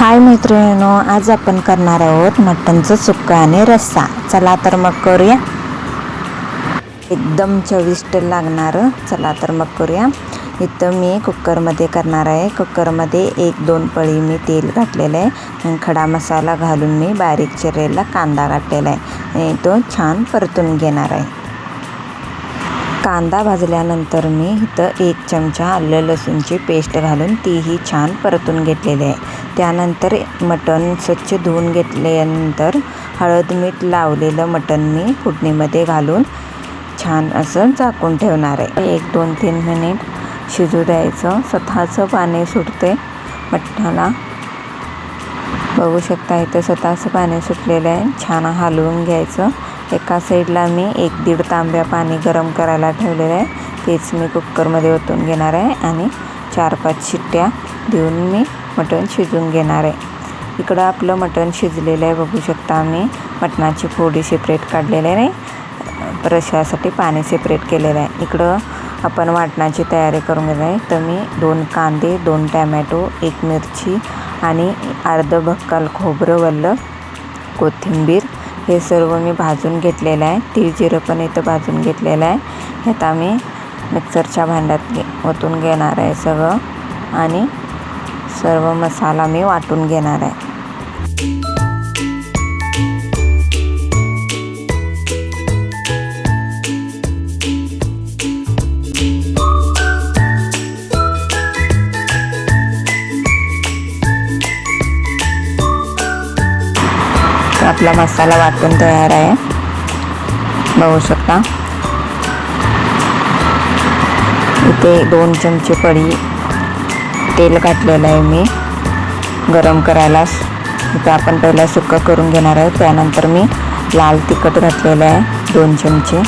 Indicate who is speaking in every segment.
Speaker 1: हाय मैत्रिणींनो, आज आपण करणार आहोत मटणचं सुक्का आणि रस्सा. चला तर मग करूया. एकदम चविष्ट लागणार. चला तर मग करूया. इथं मी कुकरमध्ये करणार आहे. कुकरमध्ये 1-2 पळी मी तेल घातलेलं आहे आणि खडा मसाला घालून मी बारीक चिरलेला कांदा घातलेला आहे आणि तो छान परतून घेणार आहे. कांदा भाजल्यानंतर मी इथं 1 चमचा आलं लसूणची पेस्ट घालून तीही छान परतून घेतलेली आहे. त्यानंतर मटण स्वच्छ धुवून घेतल्यानंतर हळद मीठ लावलेलं मटण मी फोडणीमध्ये घालून छान असं झाकून ठेवणार आहे. 1-2-3 मिनिट शिजू द्यायचं. स्वतःचं पाणी सुटते मटणाला. बघू शकता इथं स्वतःचं पाणी सुटलेलं आहे. छान हलवून घ्यायचं. एका साईडला मी 1-1.5 तांब्या पाणी गरम करायला ठेवलेलं आहे. तेच मी कुकरमध्ये ओतून घेणार आहे आणि 4-5 शिट्ट्या देऊन मी मटण शिजवून घेणार आहे. इकडं आपलं मटण शिजलेलं आहे. बघू शकता मी मटणाची फोडी सेपरेट काढलेली आहे. रश्श्यासाठी पाणी सेपरेट केलेलं आहे. इकडं आपण वाटणाची तयारी करून घेणार आहे. तर मी 2 कांदे, 2 टॅमॅटो, 1 मिरची आणि अर्ध बक्कल खोबरं, वल्लं कोथिंबीर हे सर्व मी भाजून घेतलेलं आहे. तीळ जिरं पण इथं भाजून घेतलेलं आहे. हे आता मी मिक्सरच्या भांड्यात ओतून घेणार आहे सगळं आणि सर्व मसाला मी वाटून घेणार आहे. आपला मसाला वाटून तयार आहे. बघू शकता इथे 2 चमचे पळी तेल घातलेलं आहे मी गरम करायला. इथं आपण पहिला सुक्का करून घेणार आहे. त्यानंतर मी लाल तिखट घातलेलं आहे 2 चमचे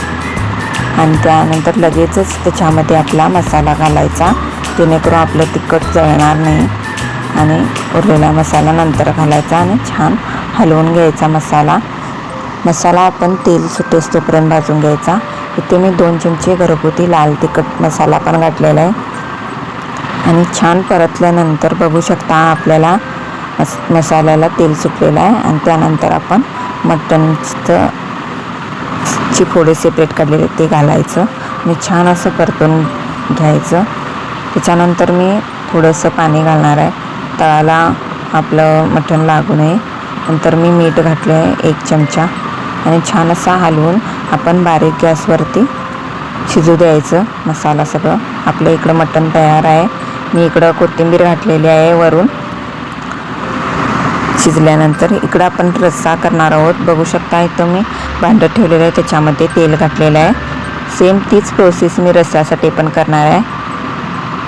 Speaker 1: आणि त्यानंतर लगेचच त्याच्यामध्ये आपला मसाला घालायचा, जेणेकरून आपलं तिखट जळणार नाही. आणि उरलेला मसाला नंतर घालायचा आणि छान हलवून घ्यायचा मसाला आपण तेल सुटेस्तोपर्यंत भाजून घ्यायचा. इथे मी 2 चमचे घरगुती लाल तिखट मसाला पण घातलेला आहे आणि छान परतल्यानंतर बघू शकता आपल्याला मसाल्याला तेल सुटलेलं आहे. आणि त्यानंतर आपण मटणचं ची फोडी सेपरेट काढलेली ते घालायचं आणि छान असं परतून घ्यायचं. त्याच्यानंतर मी थोडंसं पाणी घालणार आहे तळाला आपलं मटण लागू नये. नंतर मी मीठ घातलं आहे 1 चमचा आणि छान असा हलवून आपण बारीक गॅसवरती शिजू द्यायचं मसाला सगळं. आपलं इकडं मटण तयार आहे. मी इकडं कोथिंबीर घातलेली आहे वरून शिजल्यानंतर. इकडं आपण रस्सा करणार आहोत. बघू शकता इथं मी भांडं ठेवलेलं आहे, त्याच्यामध्ये तेल घातलेलं आहे. सेम तीच प्रोसेस मी रस्स्यासाठी पण करणार आहे.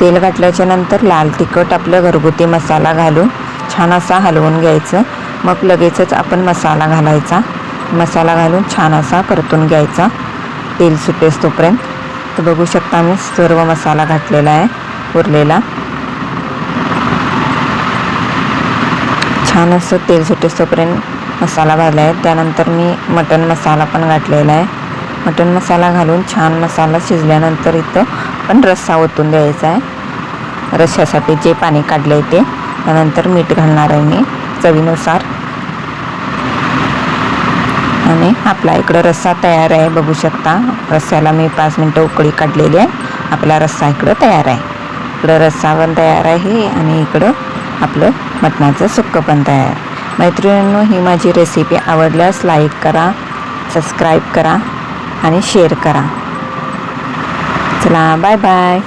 Speaker 1: तेल घातल्याच्या नंतर लाल तिखट आपलं घरगुती मसाला घालून छान असा हलवून घ्यायचं. मग लगेचच आपण मसाला घालायचा. मसाला घालून छान असा परतून घ्यायचा तेल सुटेस तोपर्यंत. तर बघू शकता मी सर्व मसाला घातलेला आहे उरलेला. छान असं तेल सुटेस तोपर्यंत मसाला भाजला आहे. त्यानंतर मी मटण मसाला पण घातलेला आहे. मटण मसाला घालून छान मसाला शिजल्यानंतर इथं पण रस्सा ओतून द्यायचा आहे. रश्श्यासाठी जे पाणी काढलं आहे ते. त्यानंतर मीठ घालणार आहे मी चवीनुसार आणि आपला इकडं रस्सा तयार आहे. बघू शकता रस्स्याला मी 5 मिनटं उकळी काढलेली आहे. आपला रस्सा इकडं तयार आहे. इकडं रस्सा पण तयार आहे आणि इकडं आपलं मटणाचं सुक्कं पण तयार. मैत्रिणींनो, ही माझी रेसिपी आवडल्यास लाईक करा, सबस्क्राईब करा आणि शेअर करा. चला बाय बाय.